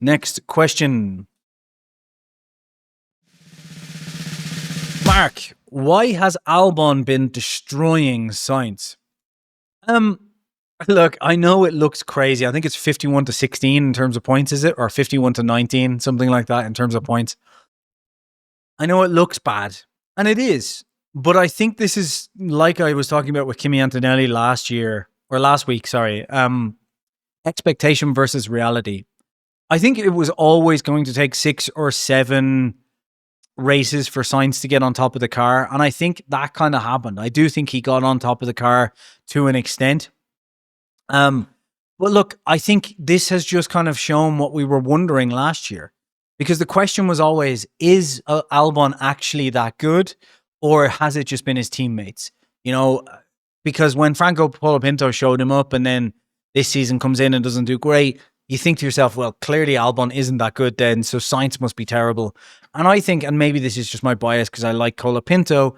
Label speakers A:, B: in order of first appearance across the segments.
A: Next question. Mark, why has Albon been destroying Sainz? Look, I know it looks crazy. I think it's 51-16 in terms of points, is it? Or 51-19, something like that in terms of points. I know it looks bad, and it is. But I think this is, like I was talking about with Kimi Antonelli last week, expectation versus reality. I think it was always going to take 6 or 7 races for Sainz to get on top of the car, and I think that kind of happened. I do think he got on top of the car to an extent. But look, I think this has just kind of shown what we were wondering last year, because the question was always, is Albon actually that good, or has it just been his teammates? You know, because when Franco Colapinto showed him up and then this season comes in and doesn't do great, you think to yourself, well, clearly Albon isn't that good then, so Sainz must be terrible. And I think, and maybe this is just my bias because I like Colapinto,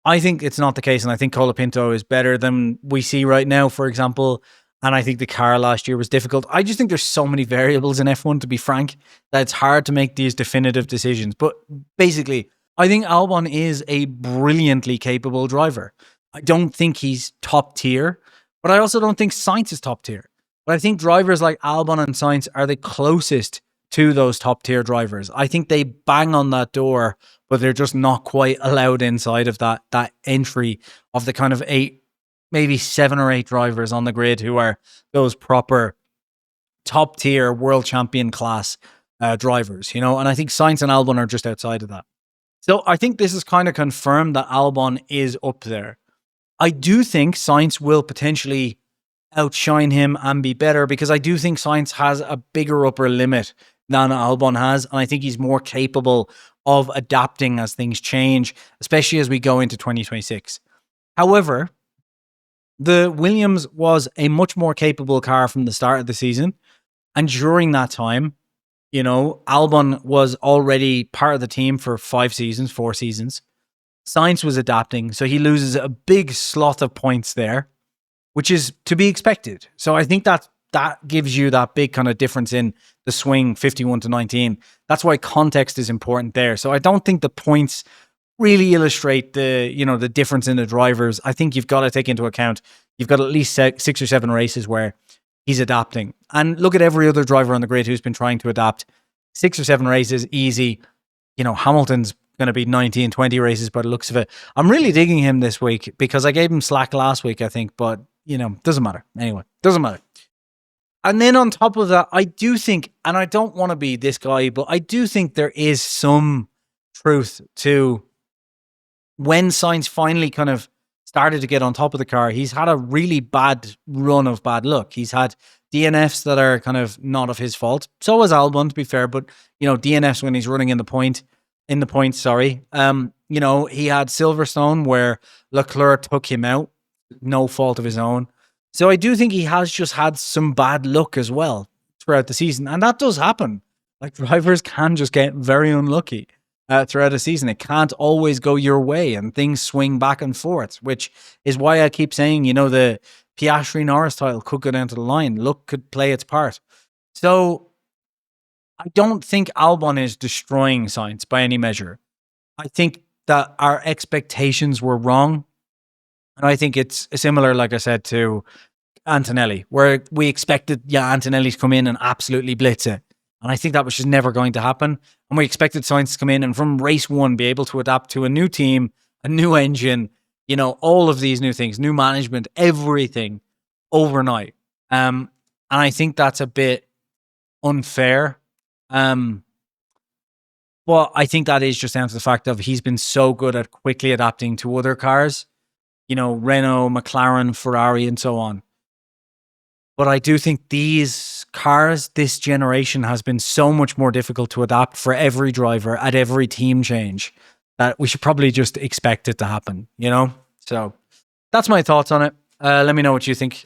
A: I think it's not the case, and I think Colapinto is better than we see right now, for example. And I think the car last year was difficult. I just think there's so many variables in F1, to be frank, that it's hard to make these definitive decisions. But basically, I think Albon is a brilliantly capable driver. I don't think he's top tier, but I also don't think Sainz is top tier. But I think drivers like Albon and Sainz are the closest to those top tier drivers. I think they bang on that door, but they're just not quite allowed inside of that entry of the kind of 8, maybe 7 or 8 drivers on the grid who are those proper top tier world champion class drivers, you know. And I think Sainz and Albon are just outside of that. So I think this is kind of confirmed that Albon is up there. I do think Sainz will potentially outshine him and be better, because I do think Sainz has a bigger upper limit than Albon has, and I think he's more capable of adapting as things change, especially as we go into 2026. However, the Williams was a much more capable car from the start of the season, and during that time, you know, Albon was already part of the team for 4 seasons. Sainz was adapting, so he loses a big sloth of points there, which is to be expected. So I think that gives you that big kind of difference in the swing, 51-19. That's why context is important there. So I don't think the points really illustrate the difference in the drivers. I think you've got to take into account, you've got at least 6 or 7 races where he's adapting. And look at every other driver on the grid who's been trying to adapt. 6 or 7 races, easy. You know, Hamilton's going to be 19, 20 races by the looks of it. I'm really digging him this week because I gave him slack last week, I think, but, you know, doesn't matter. Anyway, doesn't matter. And then on top of that, I do think, and I don't want to be this guy, but I do think there is some truth to when Sainz finally kind of started to get on top of the car. He's had a really bad run of bad luck. He's had DNFs that are kind of not of his fault. So has Albon, to be fair, but, you know, DNFs when he's running in the points. You know, he had Silverstone where Leclerc took him out, no fault of his own. So I do think he has just had some bad luck as well throughout the season. And that does happen. Like, drivers can just get very unlucky throughout a season. It can't always go your way and things swing back and forth, which is why I keep saying, you know, the Piastri-Norris title could go down to the line. Luck could play its part. So I don't think Albon is destroying Sainz by any measure. I think that our expectations were wrong. And I think it's similar, like I said, to Antonelli, where we expected, Antonelli to come in and absolutely blitz it. And I think that was just never going to happen. And we expected Sainz to come in and from race 1 be able to adapt to a new team, a new engine, you know, all of these new things, new management, everything overnight. And I think that's a bit unfair. But I think that is just down to the fact of he's been so good at quickly adapting to other cars. You know, Renault, McLaren, Ferrari, and so on. But I do think these cars, this generation, has been so much more difficult to adapt for every driver at every team change that we should probably just expect it to happen, you know? So that's my thoughts on it. Let me know what you think